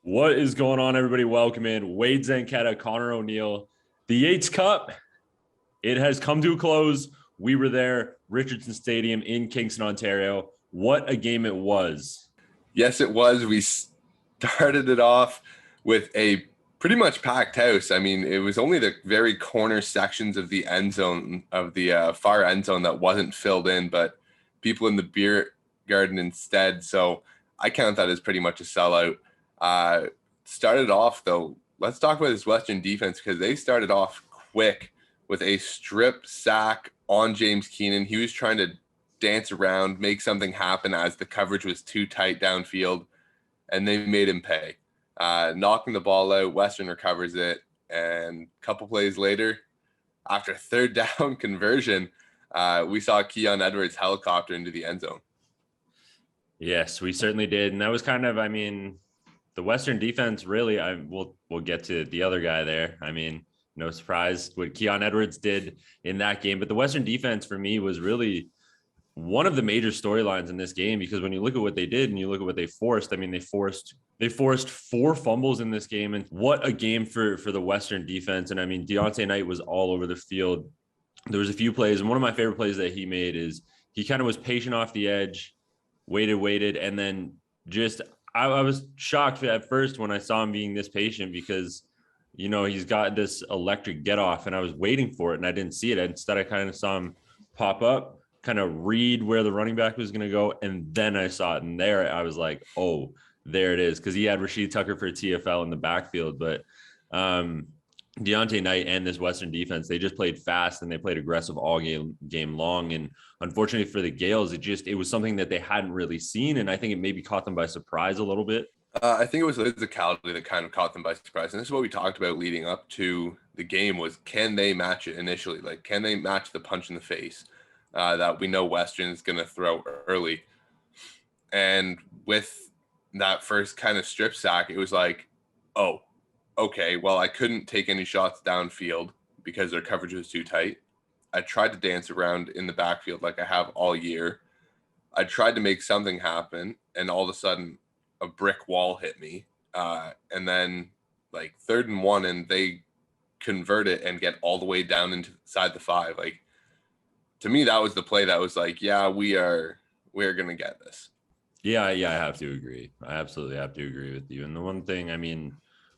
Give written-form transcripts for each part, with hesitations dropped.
What is going on, everybody? Welcome in. Wade Zanketta, Connor O'Neill. The Yates Cup, it has come to a close. We were there, Richardson Stadium in Kingston, Ontario. What a game it was. Yes, it was. We started it off with a pretty much packed house. I mean, it was only the very corner sections of the end zone, of the far end zone, that wasn't filled in, but people in the beer garden instead. So I count that as pretty much a sellout. Started off, though, let's talk about this Western defense, because they started off quick with a strip sack on James Keenan. He was trying to dance around, make something happen as the coverage was too tight downfield, and they made him pay. Knocking the ball out, Western recovers it, and a couple plays later, after a third down conversion, we saw Keon Edwards helicopter into the end zone. Yes, we certainly did. And that was kind of, the Western defense really, we'll get to the other guy there. No surprise what Keon Edwards did in that game. But the Western defense for me was really one of the major storylines in this game, because when you look at what they did and you look at what they forced, they forced 4 fumbles in this game. And what a game for the Western defense. And Deontay Knight was all over the field. There was a few plays, and one of my favorite plays that he made is he kind of was patient off the edge, waited, and then just I was shocked at first when I saw him being this patient, because he's got this electric get off, and I was waiting for it and I didn't see it. Instead, I kind of saw him pop up, kind of read where the running back was going to go, and then I saw it, and there I was like, oh, there it is, because he had Rashid Tucker for TFL in the backfield. But Deontay Knight and this Western defense, they just played fast and they played aggressive all game long. And unfortunately for the Gales, it was something that they hadn't really seen, and I think it maybe caught them by surprise a little bit. I think it was the physicality that kind of caught them by surprise. And this is what we talked about leading up to the game, was can they match it initially? Like, can they match the punch in the face that we know Western is going to throw early? And with that first kind of strip sack, it was like, oh, okay, well, I couldn't take any shots downfield because their coverage was too tight. I tried to dance around in the backfield like I have all year. I tried to make something happen, and all of a sudden a brick wall hit me. And then like 3rd and 1, and they convert it and get all the way down inside the 5. Like, to me, that was the play that was like, yeah, we're going to get this. Yeah, I have to agree. I absolutely have to agree with you. And the one thing,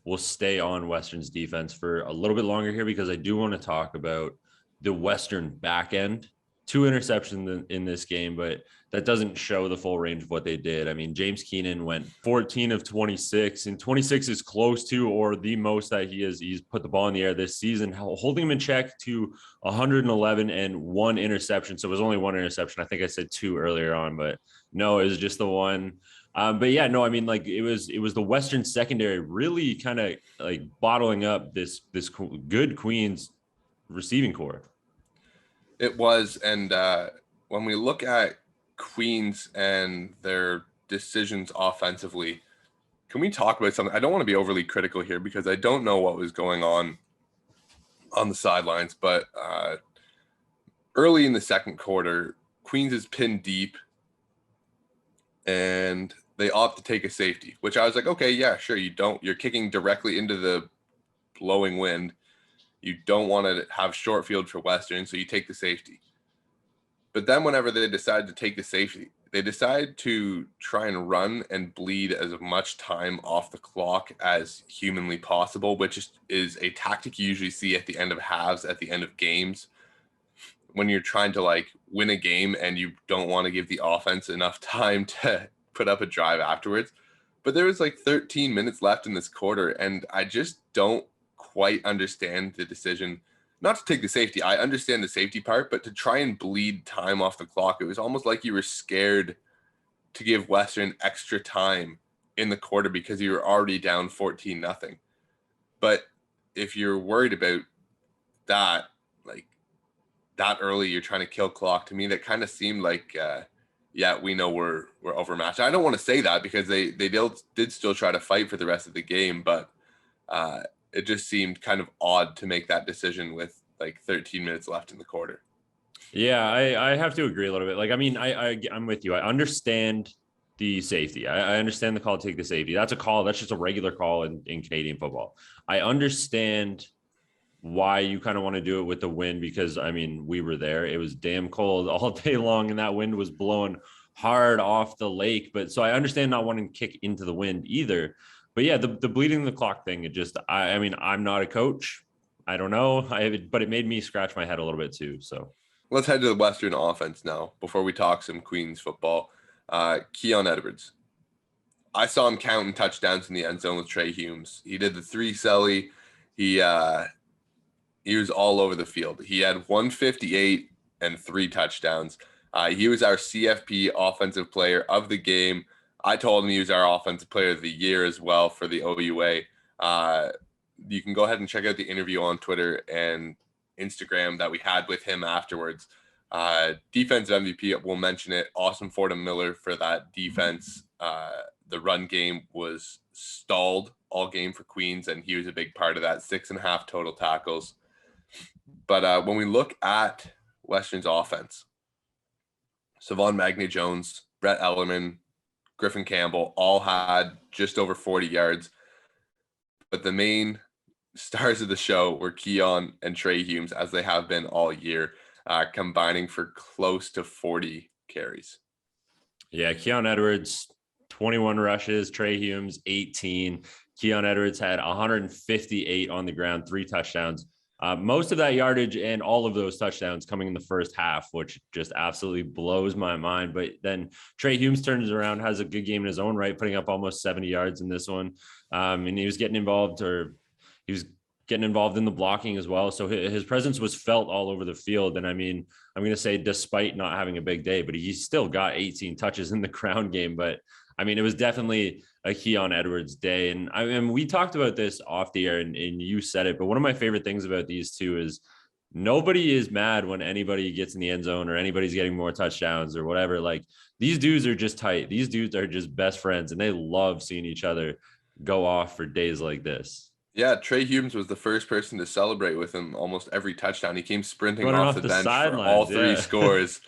we'll stay on Western's defense for a little bit longer here, because I do want to talk about the Western back end. 2 interceptions in this game, but that doesn't show the full range of what they did. James Keenan went 14 of 26, and 26 is close to, or the most that he's put the ball in the air this season, holding him in check to 111 and 1 interception. So it was only 1 interception. I think I said 2 earlier on, but no, it was just the 1. It was the Western secondary really kind of like bottling up this good Queens receiving core. It was. And when we look at Queens and their decisions offensively, can we talk about something? I don't want to be overly critical here, because I don't know what was going on the sidelines, but early in the second quarter, Queens is pinned deep and they opt to take a safety, which I was like, okay, yeah, sure. You're kicking directly into the blowing wind. You don't want to have short field for Western, so you take the safety. But then whenever they decide to take the safety, they decide to try and run and bleed as much time off the clock as humanly possible, which is a tactic you usually see at the end of halves, at the end of games, when you're trying to like win a game and you don't want to give the offense enough time to put up a drive afterwards. But there was like 13 minutes left in this quarter, and I just don't quite understand the decision not to take the safety. I understand the safety part, but to try and bleed time off the clock, it was almost like you were scared to give Western extra time in the quarter because you were already down 14-0. But if you're worried about that, like that early, you're trying to kill clock. To me, that kind of seemed like, yeah, we know we're overmatched. I don't want to say that, because they did still try to fight for the rest of the game, but it just seemed kind of odd to make that decision with like 13 minutes left in the quarter. Yeah, I have to agree a little bit. Like, I'm with you. I understand the safety. I understand the call to take the safety. That's a call. That's just a regular call in Canadian football. I understand why you kind of want to do it with the wind, because I mean, we were there. It was damn cold all day long, and that wind was blowing hard off the lake. But so I understand not wanting to kick into the wind either. But yeah, the bleeding the clock thing, it just, I mean, I'm not a coach. I don't know. But it made me scratch my head a little bit too. So Let's head to the Western offense now before we talk some Queens football. Keon Edwards. I saw him counting touchdowns in the end zone with Trey Humes. He did the 3 celly. He was all over the field. He had 158 and 3 touchdowns. He was our CFP offensive player of the game. I told him he was our offensive player of the year as well for the OUA. You can go ahead and check out the interview on Twitter and Instagram that we had with him afterwards. Defensive MVP, we'll mention it. Austin Fordham Miller for that defense. The run game was stalled all game for Queens, and he was a big part of that. 6.5 total tackles. But when we look at Western's offense, Savon Magne-Jones, Brett Ellerman, Griffin Campbell all had just over 40 yards. But the main stars of the show were Keon and Trey Humes, as they have been all year, combining for close to 40 carries. yeah, Keon Edwards, 21 rushes, Trey Humes, 18. Keon Edwards had 158 on the ground, 3 touchdowns. Most of that yardage and all of those touchdowns coming in the first half, which just absolutely blows my mind. But then Trey Humes turns around, has a good game in his own right, putting up almost 70 yards in this one. And he was getting involved in the blocking as well. So his presence was felt all over the field. And I mean, I'm going to say despite not having a big day, but he still got 18 touches in the ground game. But I mean, it was definitely a Keon Edwards day. And I mean, we talked about this off the air and you said it, but one of my favorite things about these two is nobody is mad when anybody gets in the end zone or anybody's getting more touchdowns or whatever. Like, these dudes are just tight. These dudes are just best friends, and they love seeing each other go off for days like this. Yeah, Trey Humes was the first person to celebrate with him almost every touchdown. He came sprinting Running off the bench for all 3 scores.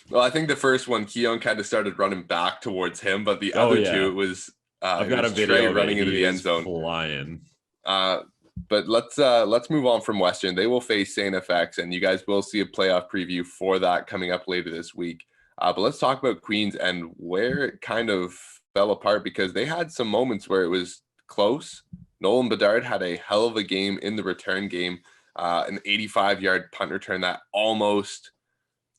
Well, I think the first one, Keon kind of started running back towards him, but the other 2, it was I've got a video Trey running into the end zone. Flying. But let's move on from Western. They will face St. FX, and you guys will see a playoff preview for that coming up later this week. But let's talk about Queens and where it kind of fell apart, because they had some moments where it was close. Nolan Bedard had a hell of a game in the return game, an 85-yard punt return that almost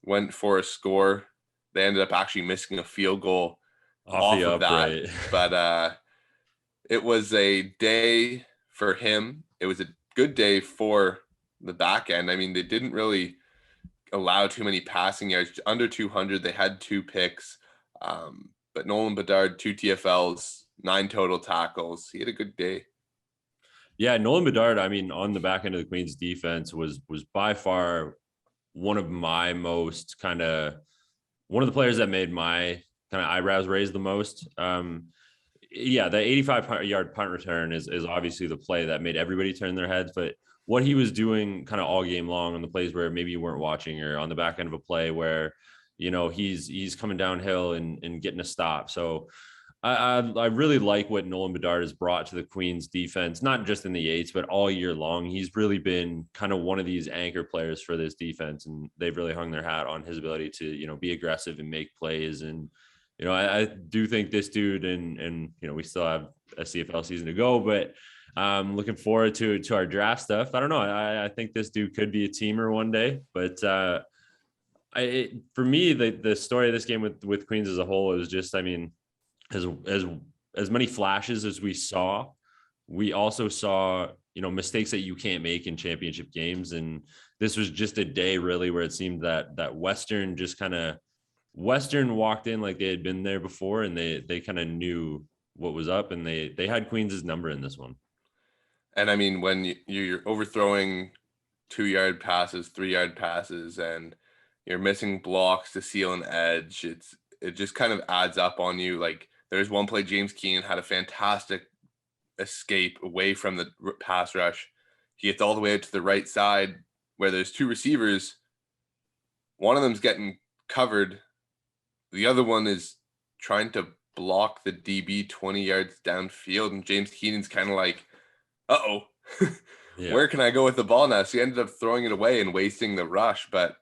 went for a score. They ended up actually missing a field goal off of that. But it was a day for him. It was a good day for the back end. I mean, they didn't really allow too many passing yards, under 200. They had 2 picks. But Nolan Bedard, 2 TFLs, 9 total tackles. He had a good day. Yeah, Nolan Bedard, I mean, on the back end of the Queens defense was by far one of my most one of the players that made my kind of eyebrows raise the most. Yeah, the 85-yard punt return is obviously the play that made everybody turn their heads. But what he was doing kind of all game long on the plays where maybe you weren't watching, or on the back end of a play where, you know, he's coming downhill and getting a stop. So I really like what Nolan Bedard has brought to the Queens defense, not just in the Yates, but all year long. He's really been kind of one of these anchor players for this defense, and they've really hung their hat on his ability to, you know, be aggressive and make plays. And, you know, I do think this dude, and, you know, we still have a CFL season to go, but looking forward to our draft stuff. I don't know. I think this dude could be a teamer one day, but for me, the story of this game with Queens as a whole is just, I mean, as many flashes as we saw, we also saw, you know, mistakes that you can't make in championship games. And this was just a day really where it seemed that Western walked in like they had been there before, and they kind of knew what was up, and they had Queens's number in this one. And I mean, when you're overthrowing 2-yard passes, 3-yard passes, and you're missing blocks to seal an edge, it just kind of adds up on you. Like, there's one play, James Keenan had a fantastic escape away from the pass rush. He gets all the way out to the right side where there's 2 receivers. One of them's getting covered. The other one is trying to block the DB 20 yards downfield. And James Keenan's kind of like, uh-oh, Yeah. where can I go with the ball now? So he ended up throwing it away and wasting the rush. But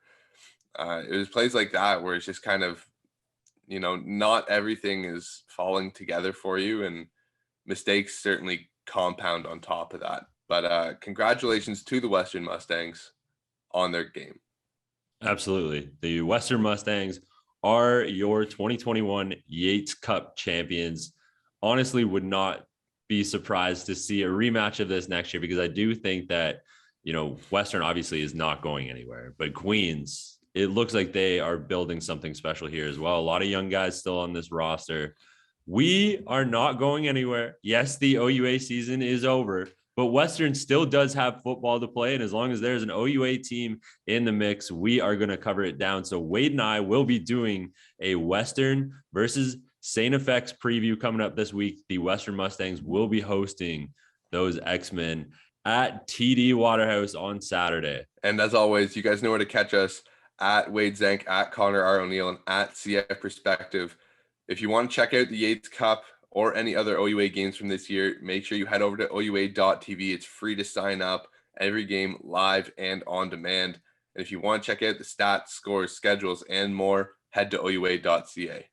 it was plays like that where it's just kind of, not everything is falling together for you. And mistakes certainly compound on top of that. But congratulations to the Western Mustangs on their game. Absolutely. The Western Mustangs are your 2021 Yates Cup champions. Honestly, would not be surprised to see a rematch of this next year, because I do think that, Western obviously is not going anywhere, but Queens, it looks like they are building something special here as well. A lot of young guys still on this roster. We are not going anywhere. Yes, the OUA season is over, but Western still does have football to play. And as long as there's an OUA team in the mix, we are going to cover it down. So Wade and I will be doing a Western versus St. FX preview coming up this week. The Western Mustangs will be hosting those X-Men at TD Waterhouse on Saturday. And as always, you guys know where to catch us, at Wade Zank, at Connor R. O'Neill, and at CF Perspective. If you want to check out the Yates Cup or any other OUA games from this year, make sure you head over to OUA.tv. It's free to sign up. Every game live and on demand. And if you want to check out the stats, scores, schedules, and more, head to OUA.ca.